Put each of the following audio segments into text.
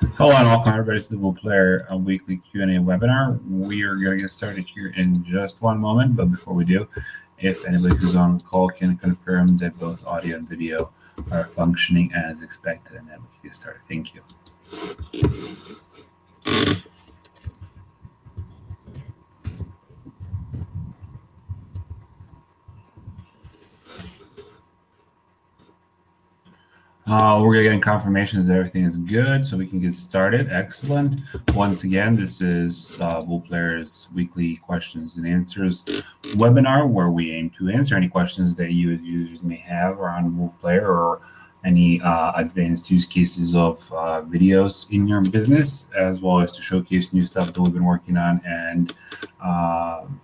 Hello and welcome everybody to the Will Player Weekly Q&A webinar. We are going to get started here in just one moment, but before we do, if anybody who's on the call can confirm that both audio and video are functioning as expected, and then we can get started. Thank you. We're getting confirmations that everything is good, so we can get started. Excellent. Once again, this is Will Player's weekly questions and answers webinar, where we aim to answer any questions that you as users may have around Will Player or any advanced use cases of videos in your business, as well as to showcase new stuff that we've been working on and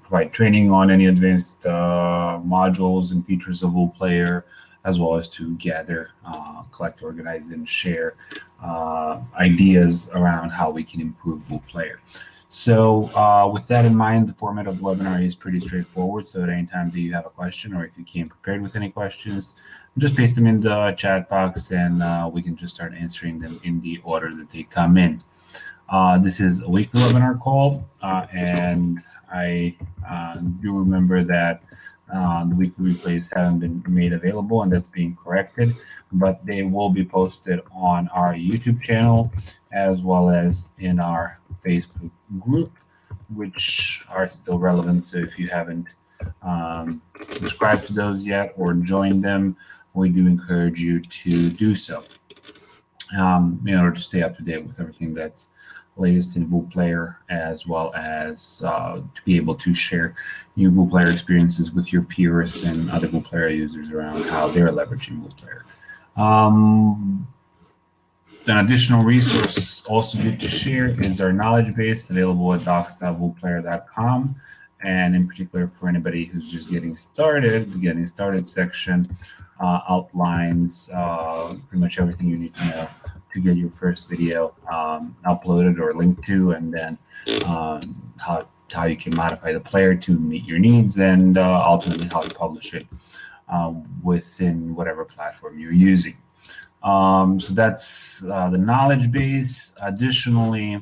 provide training on any advanced modules and features of Will Player, as well as to gather, collect, organize, and share ideas around how we can improve Will Player. So with that in mind, the format of the webinar is pretty straightforward. So at any time that you have a question, or if you came prepared with any questions, just paste them in the chat box and we can just start answering them in the order that they come in. This is a weekly webinar call, and I do remember that the weekly replays haven't been made available, and that's being corrected, but they will be posted on our YouTube channel as well as in our Facebook group, which are still relevant. So if you haven't subscribed to those yet or joined them, we do encourage you to do so in order to stay up to date with everything that's latest in Will Player, as well as to be able to share new Will Player experiences with your peers and other Will Player users around how they're leveraging Will Player. An additional resource also good to share is our knowledge base, available at docs.willplayer.com. And in particular, for anybody who's just getting started, the Getting Started section outlines pretty much everything you need to know to get your first video uploaded or linked to, and then how you can modify the player to meet your needs, and ultimately how to publish it within whatever platform you're using. So that's the knowledge base. Additionally,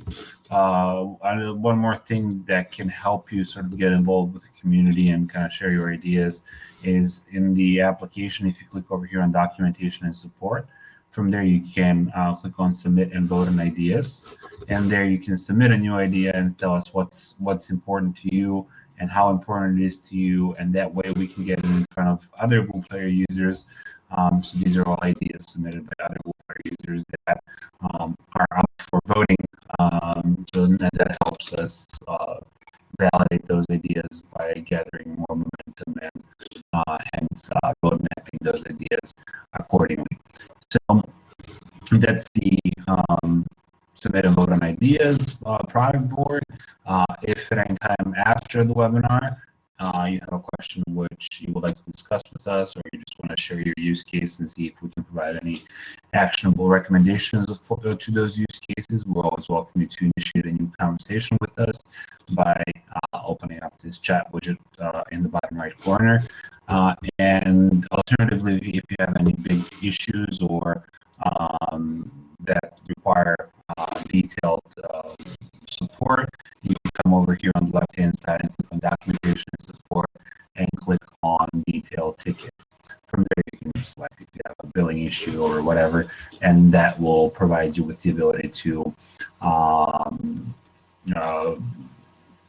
one more thing that can help you sort of get involved with the community and kind of share your ideas is in the application. If you click over here on documentation and support, from there you can click on submit and vote on ideas, and there you can submit a new idea and tell us what's important to you and how important it is to you, and that way we can get it in front of other Will Player users. So these are all ideas submitted by other Will Player users that are up for voting. So that helps us validate those ideas by gathering more momentum and hence road mapping those ideas accordingly. So that's the submit and vote on ideas product board. If at any time after the webinar you have a question which you would like to discuss with us, or you just want to share your use case and see if we can provide any actionable recommendations to those use cases, we're always welcome you to initiate a new conversation with us by opening up this chat widget in the bottom right corner. And alternatively, if you have any big issues or that require detailed support, you can come over here on the left-hand side and click on documentation and support and click on detailed ticket. From there, you can select if you have a billing issue or whatever, and that will provide you with the ability to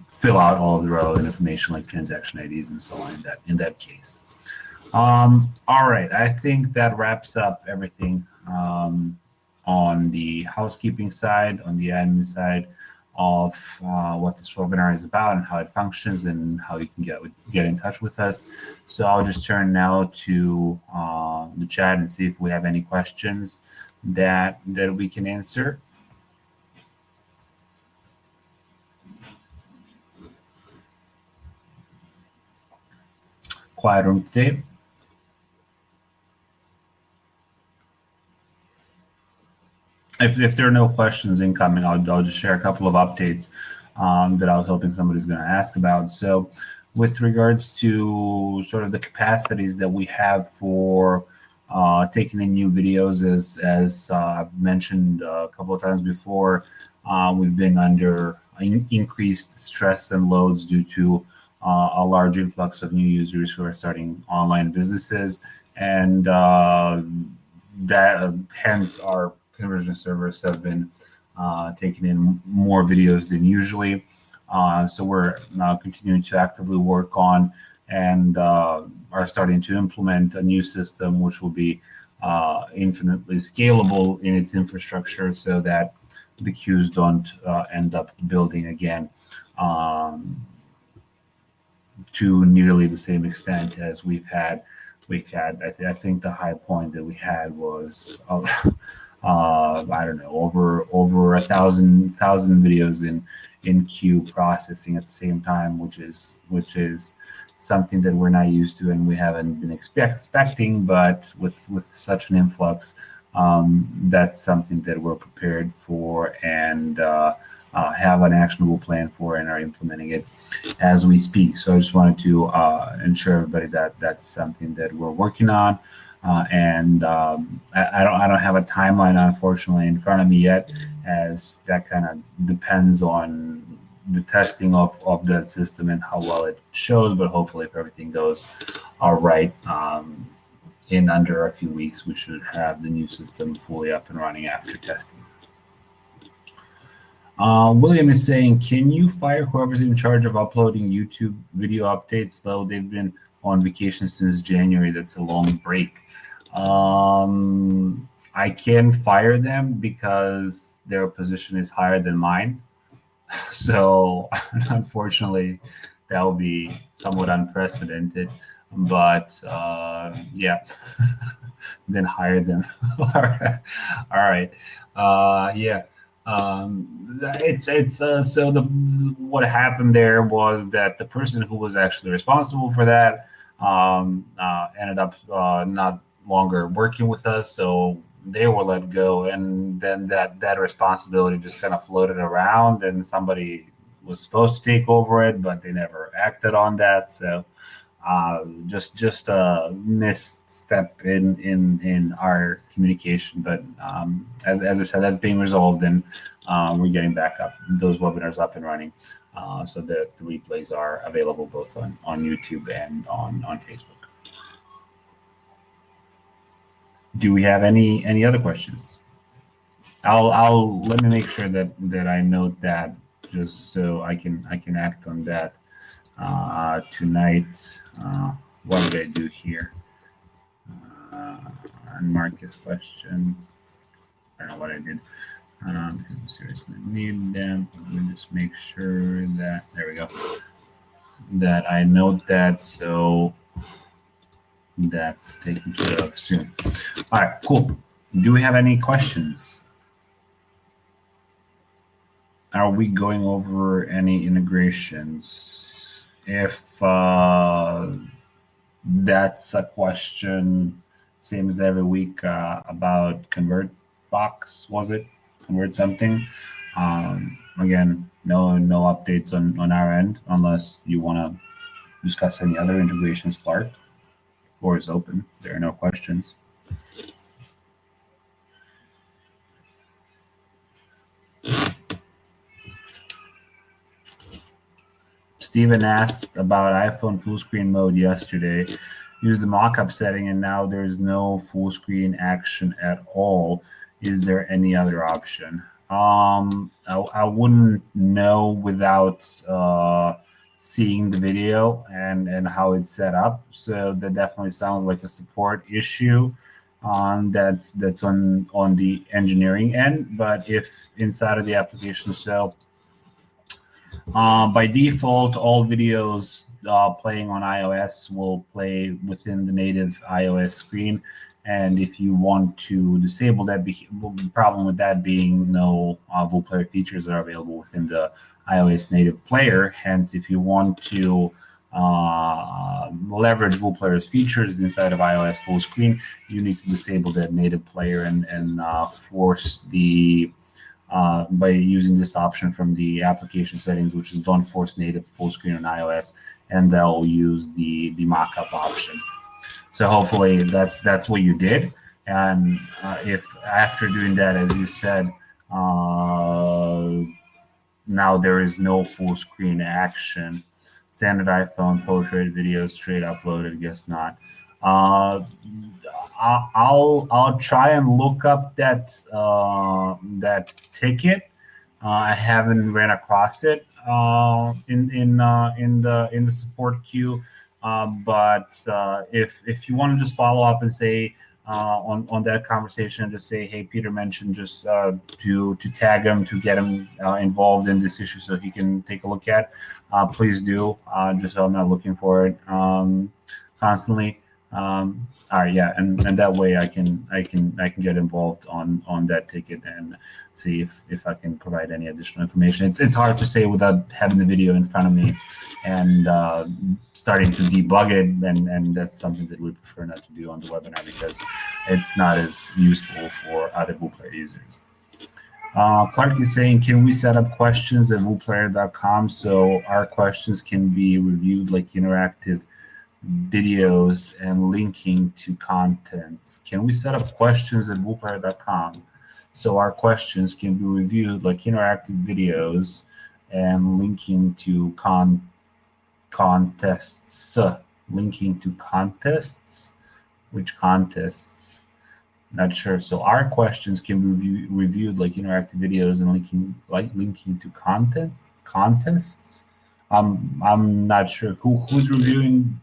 fill out all of the relevant information like transaction IDs and so on in that case. All right, I think that wraps up everything on the housekeeping side, on the admin side of what this webinar is about and how it functions and how you can get in touch with us. So I'll just turn now to the chat and see if we have any questions that we can answer. Quiet room today. If there are no questions incoming, I'll just share a couple of updates that I was hoping somebody's going to ask about. So with regards to sort of the capacities that we have for taking in new videos. As I've mentioned a couple of times before, we've been under increased stress and loads due to a large influx of new users who are starting online businesses, and that hence our conversion servers have been taking in more videos than usually. So we're now continuing to actively work on and are starting to implement a new system which will be infinitely scalable in its infrastructure, so that the queues don't end up building again to nearly the same extent as we've had. I think the high point that we had was I don't know, over 1,000 videos in queue processing at the same time, which is something that we're not used to and we haven't been expecting. But with such an influx, that's something that we're prepared for and have an actionable plan for and are implementing it as we speak. So I just wanted to ensure everybody that that's something that we're working on. I don't have a timeline, unfortunately, in front of me yet, as that kind of depends on the testing of that system and how well it shows. But hopefully, if everything goes all right, in under a few weeks, we should have the new system fully up and running after testing. William is saying, can you fire whoever's in charge of uploading YouTube video updates, though they've been on vacation since January? That's a long break. I can fire them because their position is higher than mine. So unfortunately, that will be somewhat unprecedented. But yeah, then hire them. All right. Yeah. It's so what happened there was that the person who was actually responsible for that ended up not longer working with us, so they were let go, and then that responsibility just kind of floated around, and somebody was supposed to take over it, but they never acted on that. So just a missed step in our communication. But as I said, that's being resolved, and we're getting back up those webinars up and running, so that the replays are available both on YouTube and on Facebook. Do we have any other questions? I'll let me make sure that I note that, just so I can act on that tonight. What did I do here? And Marcus' question. I don't know what I did. Because we seriously need them. Let me just make sure that, there we go, that I note that, so that's taken care of soon. All right, cool. Do we have any questions? Are we going over any integrations? If that's a question, same as every week, about ConvertBox, was it? Convert something. Again, no updates on our end, unless you want to discuss any other integrations, Clark. Floor is open. There are no questions. Steven asked about iPhone full screen mode yesterday. Used the mockup setting, and now there's no full screen action at all. Is there any other option? I wouldn't know without seeing the video and how it's set up. So that definitely sounds like a support issue that's on the engineering end. But if inside of the application itself, by default, all videos playing on iOS will play within the native iOS screen. And if you want to disable that, the problem with that being no Vul Player features are available within the iOS native player. Hence, if you want to leverage Vul Player's features inside of iOS full screen, you need to disable that native player and force the by using this option from the application settings, which is don't force native full screen on iOS, and they'll use the mockup option. So hopefully that's what you did. And if after doing that, as you said, now there is no full screen action. Standard iPhone portrait video straight uploaded. Guess not. Uh, I'll try and look up that ticket. I haven't ran across it in the support queue. But if you want to just follow up and say on that conversation, just say, hey, Peter mentioned just to tag him to get him involved in this issue so he can take a look at. Please do, just so I'm not looking for it constantly. All right, yeah, and that way I can get involved on that ticket and see if I can provide any additional information. It's hard to say without having the video in front of me and starting to debug it, and that's something that we prefer not to do on the webinar because it's not as useful for other WooPlayer users. Clark is saying, can we set up questions at WooPlayer.com so our questions can be reviewed like interactive videos and linking to contents? Can we set up questions at WooPlayer.com so our questions can be reviewed like interactive videos and linking to contests? Linking to contests? Which contests? Not sure. So our questions can be reviewed like interactive videos and linking to contests. I'm not sure who's reviewing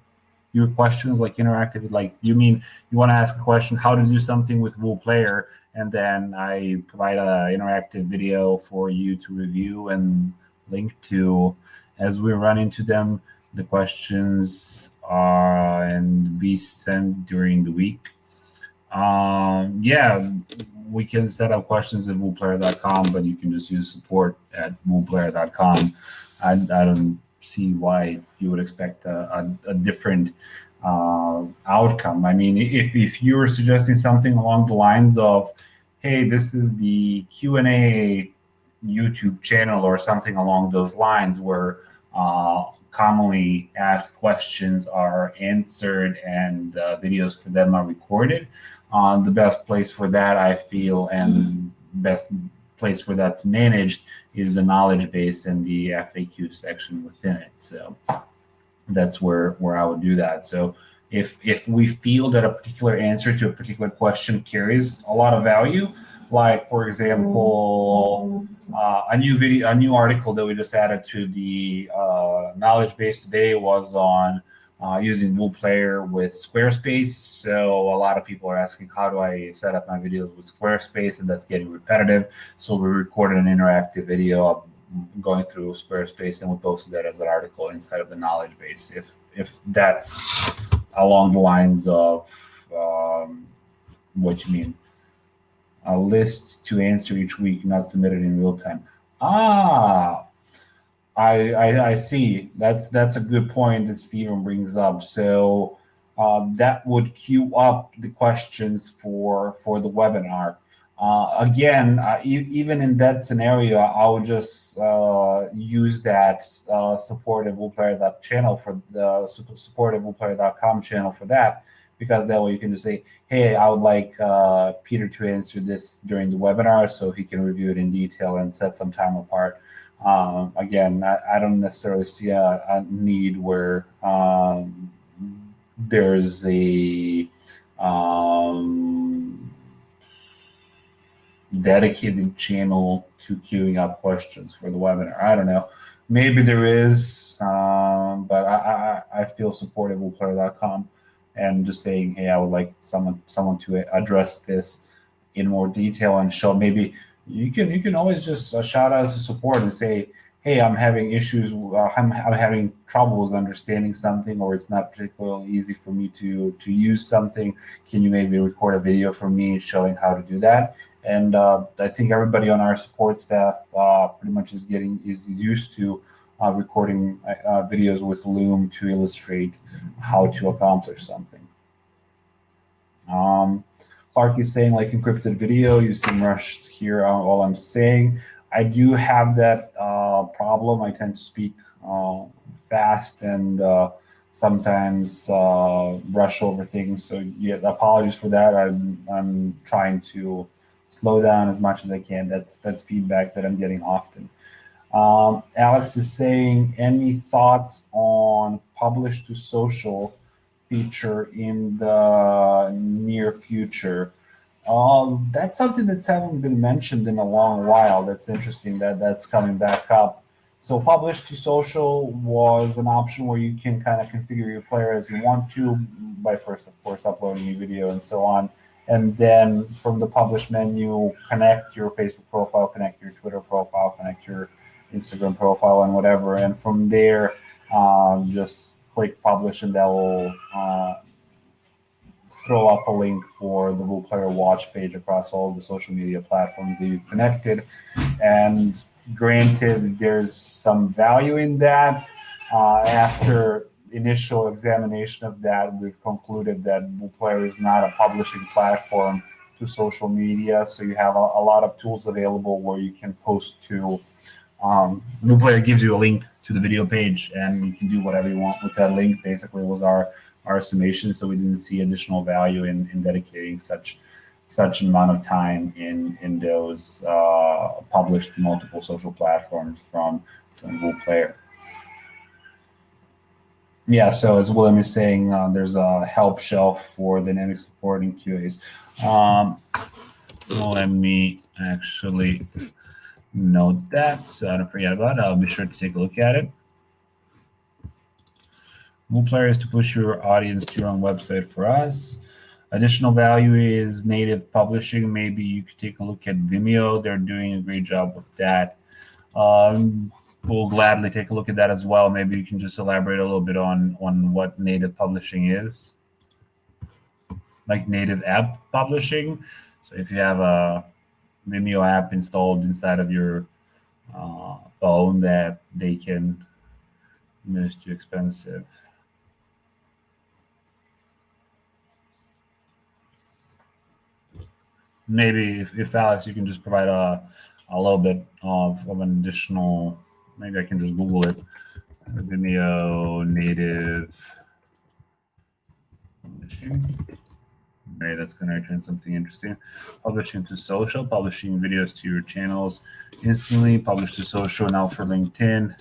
your questions like interactive. Like, you mean you want to ask a question how to do something with WooPlayer, and then I provide an interactive video for you to review and link to as we run into them. The questions are and be sent during the week. Yeah, we can set up questions at WooPlayer.com, but you can just use support at WooPlayer.com. I don't see why you would expect a different outcome. I mean, if you're suggesting something along the lines of, hey, this is the Q&A YouTube channel or something along those lines where commonly asked questions are answered and videos for them are recorded, the best place for that, I feel, and best place where that's managed is the knowledge base and the FAQ section within it. So that's where I would do that. So if we feel that a particular answer to a particular question carries a lot of value, like for example, a new article that we just added to the knowledge base today was on using WooPlayer with Squarespace. So a lot of people are asking, how do I set up my videos with Squarespace? And that's getting repetitive. So we recorded an interactive video of going through Squarespace, and we posted that as an article inside of the knowledge base. If that's along the lines of what you mean, a list to answer each week, not submitted in real time. I see. That's a good point that Stephen brings up. So that would queue up the questions for the webinar. Again, even in that scenario, I would just use that supportive WooPlayer channel for the supportive WooPlayer.com channel for that, because that way you can just say, hey, I would like Peter to answer this during the webinar so he can review it in detail and set some time apart. Again, I don't necessarily see a need where there's a dedicated channel to queuing up questions for the webinar. I don't know. Maybe there is, but I feel supportive of WooPlayer.com and just saying, hey, I would like someone to address this in more detail and show. Maybe you can always just shout out to support and say, hey, I'm having issues, I'm having troubles understanding something, or it's not particularly easy for me to use something. Can you maybe record a video for me showing how to do that? And I think everybody on our support staff pretty much is used to recording videos with Loom to illustrate how to accomplish something. Clark is saying, like encrypted video, you seem rushed here on all I'm saying. I do have that problem. I tend to speak fast and sometimes rush over things. So yeah, apologies for that. I'm trying to slow down as much as I can. That's feedback that I'm getting often. Alex is saying, any thoughts on publish to social feature in the near future? That's something that's haven't been mentioned in a long while. That's interesting that that's coming back up. So publish to social was an option where you can kind of configure your player as you want to by first, of course, uploading a video and so on. And then from the publish menu, connect your Facebook profile, connect your Twitter profile, connect your Instagram profile and whatever. And from there, just click publish and that will throw up a link for the Wool Player Watch page across all the social media platforms that you connected. And granted, there's some value in that. After initial examination of that, we've concluded that Wool Player is not a publishing platform to social media. So you have a lot of tools available where you can post to. Wool Player gives you a link to the video page, and you can do whatever you want with that link. Basically, was our summation. So we didn't see additional value in dedicating such an amount of time in those published multiple social platforms from Wool Player. Yeah, so as William is saying, there's a help shelf for dynamic supporting QAs. Let me actually note that so I don't forget about it. I'll be sure to take a look at it. Wool Player is to push your audience to your own website for us. Additional value is native publishing. Maybe you could take a look at Vimeo. They're doing a great job with that. We'll gladly take a look at that as well. Maybe you can just elaborate a little bit on what native publishing is, like native app publishing. So if you have a Vimeo app installed inside of your phone, that they can. It's too expensive. Maybe if Alex, you can just provide a little bit of an additional. Maybe I can just Google it. Vimeo native publishing. Right, that's going to return something interesting. Publishing to social, publishing videos to your channels instantly. Publish to social now for LinkedIn.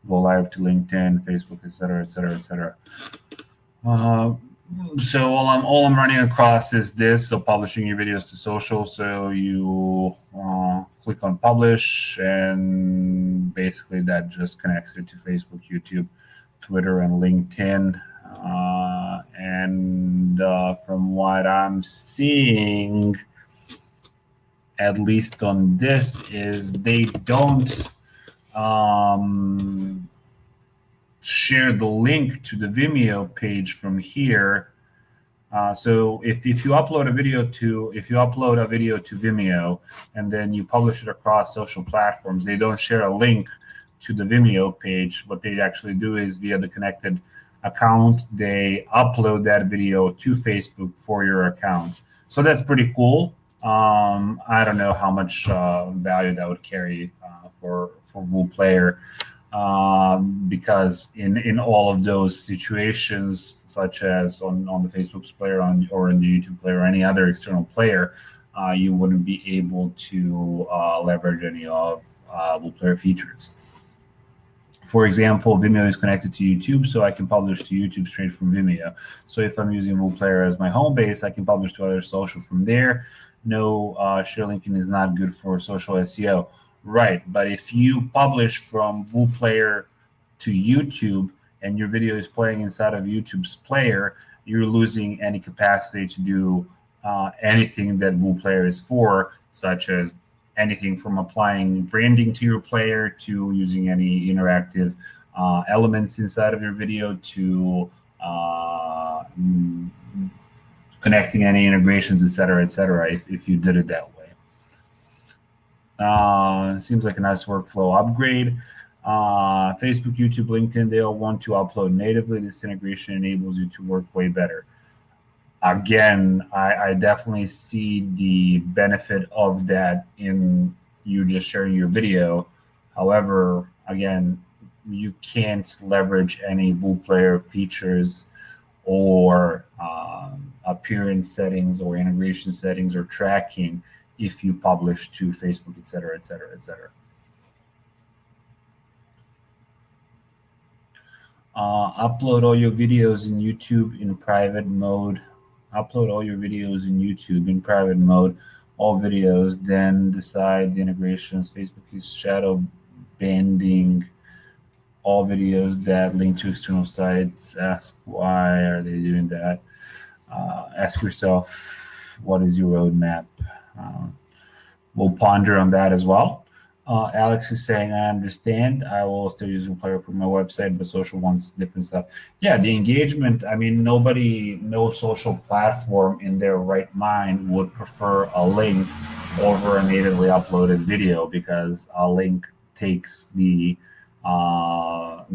Go live to LinkedIn, Facebook, etc., etc., etc. So all I'm running across is this. So publishing your videos to social. So you click on publish, and basically that just connects it to Facebook, YouTube, Twitter, and LinkedIn. And from what I'm seeing, at least on this, is they don't share the link to the Vimeo page from here. So if you upload a video to Vimeo and then you publish it across social platforms, they don't share a link to the Vimeo page. What they actually do is via the connected account, they upload that video to Facebook for your account. So that's pretty cool. I don't know how much value that would carry for Wool Player. Because in all of those situations, such as on the Facebook player or in the YouTube player or any other external player, you wouldn't be able to leverage any of Wool Player features. For example, Vimeo is connected to YouTube, so I can publish to YouTube straight from Vimeo. So if I'm using Wool Player as my home base, I can publish to other social from there. No, share linking is not good for social SEO. Right, but if you publish from Wool Player to YouTube and your video is playing inside of YouTube's player, you're losing any capacity to do anything that Wool Player is for, such as anything from applying branding to your player to using any interactive elements inside of your video to connecting any integrations, etc., if you did it that way. Seems like a nice workflow upgrade. Facebook, YouTube, LinkedIn, they all want to upload natively. This integration enables you to work way better. Again, I definitely see the benefit of that in you just sharing your video. However, again, you can't leverage any WooPlayer features or appearance settings or integration settings or tracking if you publish to Facebook, etc., etc., etc. Upload all your videos in YouTube in private mode. Upload all your videos in YouTube in private mode. All videos, then decide the integrations. Facebook is shadow banding all videos that link to external sites. Ask why are they doing that. Ask yourself, what is your roadmap? We'll ponder on that as well. Alex is saying, I understand. I will still use WooPlayer for my website, but social wants different stuff. Yeah, the engagement. I mean, no social platform in their right mind would prefer a link over a natively uploaded video, because a link takes the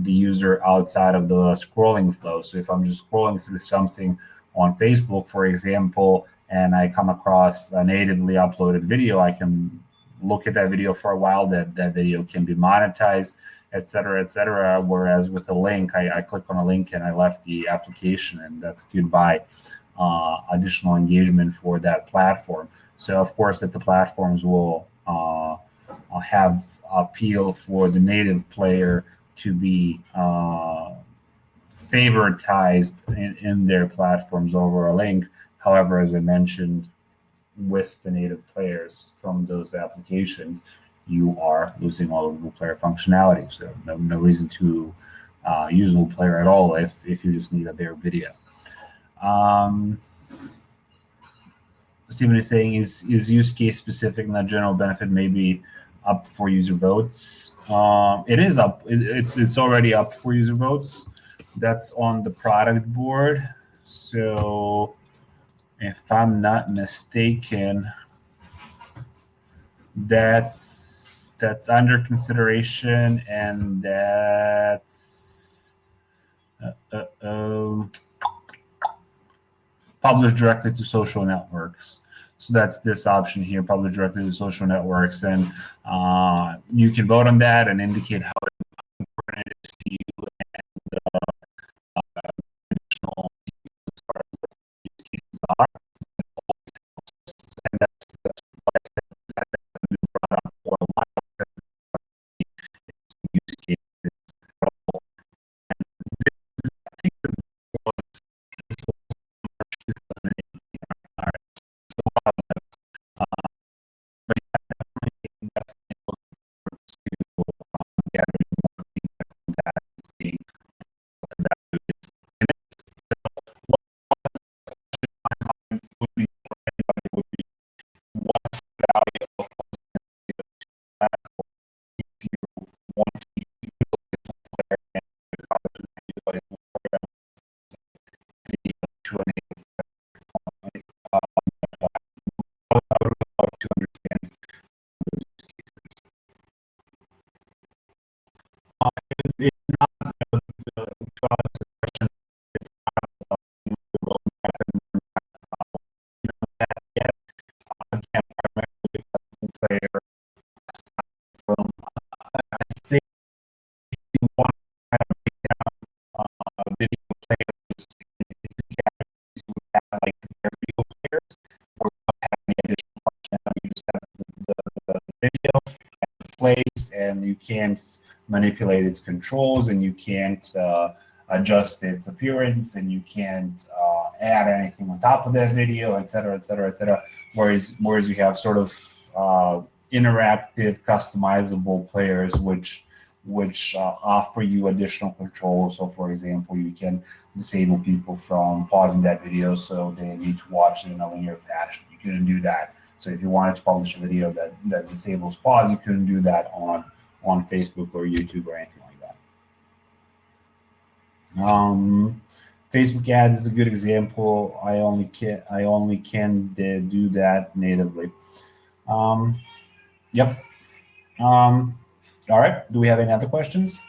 user outside of the scrolling flow. So if I'm just scrolling through something on Facebook, for example, and I come across a natively uploaded video, I can look at that video for a while. That video can be monetized, et cetera, et cetera. Whereas with a link, I click on a link and I left the application, and that's goodbye. Additional engagement for that platform. So of course that the platforms will have appeal for the native player to be favoritized in their platforms over a link. However, as I mentioned, with the native players from those applications, you are losing all of the WooPlayer functionality. So no reason to use WooPlayer at all if you just need a bare video. Stephen is saying, is use case specific, not general benefit, maybe up for user votes? It is up. It's already up for user votes. That's on the product board. So if I'm not mistaken, that's under consideration, and that's publish directly to social networks. So that's this option here, publish directly to social networks, and you can vote on that and indicate how important it is to you, and additional use cases are. And that's why I said that hasn't been brought up for a while, because use cases. And this, I think, was 2018. All right, so but yeah, definitely looking forward to gathering more feedback on that and seeing what the value is. And would be for anybody would be, what's the value of posting a video to the platform if you want to utilize WooPlayer and how to utilize WooPlayer to enable I would love to understand those cases. It's not to answer this question. It's not the roadmap and that yet. Again, primarily WooPlayer from. I think if you want to kind of break down video players into categories, you would have like their video players, or you don't have any additional functionality. You just have the video and it plays, and you can't manipulate its controls, and you can't adjust its appearance, and you can't add anything on top of that video, et cetera, et cetera, et cetera. Whereas you have sort of interactive, customizable players, which offer you additional control. So, for example, you can disable people from pausing that video, so they need to watch it in a linear fashion. You couldn't do that. So, if you wanted to publish a video that disables pause, you couldn't do that on Facebook or YouTube or anything like that. Facebook ads is a good example. I only can do that natively. Yep. All right. Do we have any other questions?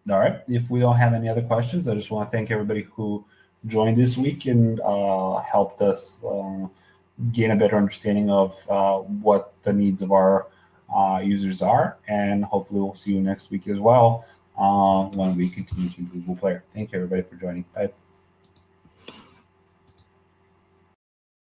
All right. If we don't have any other questions, I just want to thank everybody who joined this week and helped us gain a better understanding of what the needs of our users are. And hopefully, we'll see you next week as well when we continue to Google Player. Thank you, everybody, for joining. Bye.